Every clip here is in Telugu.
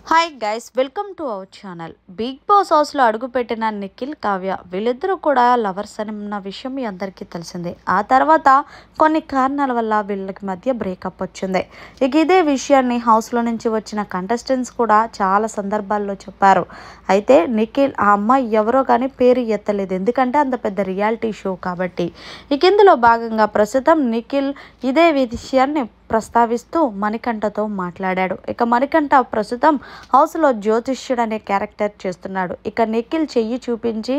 Hi guys, welcome to our channel. Bigg Boss హౌస్లో అడుగుపెట్టిన నిఖిల్, కావ్య వీళ్ళిద్దరూ కూడా లవర్స్ అన్న విషయం మీ అందరికీ తెలిసిందే. ఆ తర్వాత కొన్ని కారణాల వల్ల వీళ్ళకి మధ్య బ్రేకప్ వచ్చింది. ఇక ఇదే విషయాన్ని హౌస్లో నుంచి వచ్చిన కంటెస్టెంట్స్ కూడా చాలా సందర్భాల్లో చెప్పారు. అయితే నిఖిల్ ఆ అమ్మాయి ఎవరో కానీ పేరు ఎత్తలేదు, ఎందుకంటే అంత పెద్ద రియాలిటీ షో కాబట్టి. ఇక ఇందులో భాగంగా ప్రస్తుతం నిఖిల్ ఇదే విషయాన్ని ప్రస్తావిస్తూ మణికంఠతో మాట్లాడాడు. ఇక మణికంఠ ప్రస్తుతం హౌస్లో జ్యోతిష్యుడు అనే క్యారెక్టర్ చేస్తున్నాడు. ఇక నిఖిల్ చెయ్యి చూపించి,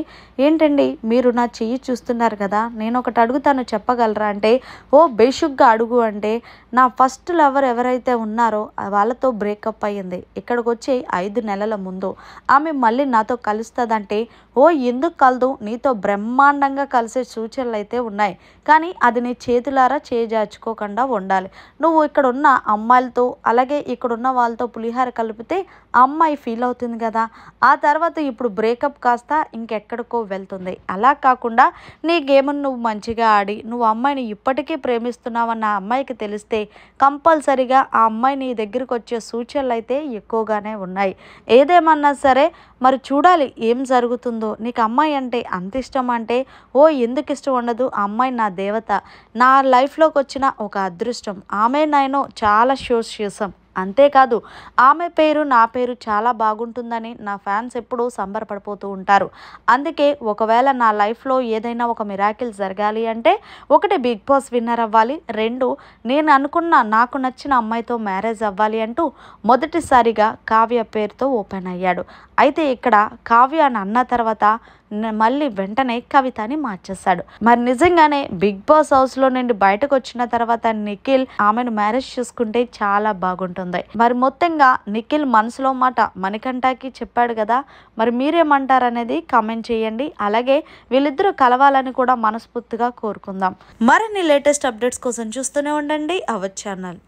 ఏంటండి మీరు నా చెయ్యి చూస్తున్నారు కదా, నేను ఒకటి అడుగుతాను చెప్పగలరా అంటే, ఓ బేషుగ్గా అడుగు అంటే, నా ఫస్ట్ లవర్ ఎవరైతే ఉన్నారో వాళ్ళతో బ్రేకప్ అయ్యింది. ఇక్కడికి వచ్చి 5 నెలల ముందు ఆమె మళ్ళీ నాతో కలుస్తుందంటే, ఓ ఎందుకు కలదు, నీతో బ్రహ్మాండంగా కలిసే సూచనలు అయితే ఉన్నాయి, కానీ అది నీ చేతులారా చేజార్చుకోకుండా ఉండాలి. నువ్వు ఇక్కడ ఉన్న అమ్మాయిలతో అలాగే ఇక్కడున్న వాళ్ళతో పులిహార కలిపితే ఆ అమ్మాయి ఫీల్ అవుతుంది కదా, ఆ తర్వాత ఇప్పుడు బ్రేకప్ కాస్త ఇంకెక్కడికో వెళ్తుంది. అలా కాకుండా నీ గేమ్ను నువ్వు మంచిగా ఆడి నువ్వు అమ్మాయిని ఇప్పటికీ ప్రేమిస్తున్నావన్న అమ్మాయికి తెలిస్తే కంపల్సరీగా ఆ అమ్మాయి నీ దగ్గరికి వచ్చే సూచనలు అయితే ఎక్కువగానే ఉన్నాయి. ఏదేమన్నా సరే మరి చూడాలి ఏం జరుగుతుందో. నీకు అమ్మాయి అంటే అంత ఇష్టం అంటే, ఓ ఎందుకు ఇష్టం ఉండదు, ఆ అమ్మాయి నా దేవత, నా లైఫ్లోకి వచ్చిన ఒక అదృష్టం, ఆమె నేను చాలా షోస్ చేసాం. అంతేకాదు ఆమె పేరు నా పేరు చాలా బాగుంటుందని నా ఫ్యాన్స్ ఎప్పుడూ సంబరపడిపోతూ ఉంటారు. అందుకే ఒకవేళ నా లైఫ్లో ఏదైనా ఒక మిరాకిల్ జరగాలి అంటే, 1 బిగ్ బాస్ విన్నర్ అవ్వాలి, 2 నేను అనుకున్న నాకు నచ్చిన అమ్మాయితో మ్యారేజ్ అవ్వాలి అంటూ మొదటిసారిగా కావ్య పేరుతో ఓపెన్ అయ్యాడు. అయితే ఇక్కడ కావ్య అని అన్న తర్వాత మళ్ళీ వెంటనే కవితని మార్చేశాడు. మరి నిజంగానే బిగ్ బాస్ హౌస్లో నుండి బయటకు వచ్చిన తర్వాత నిఖిల్ ఆమెను మ్యారేజ్ చేసుకుంటే చాలా బాగుంటుంది. మరి మొత్తంగా నిఖిల్ మనసులో మాట మణికంఠకి చెప్పాడు కదా, మరి మీరేమంటారు అనేది కామెంట్ చేయండి. అలాగే వీళ్ళిద్దరూ కలవాలని కూడా మనస్ఫూర్తిగా కోరుకుందాం. మరిన్ని లేటెస్ట్ అప్డేట్స్ కోసం చూస్తూనే ఉండండి అవర్ ఛానల్.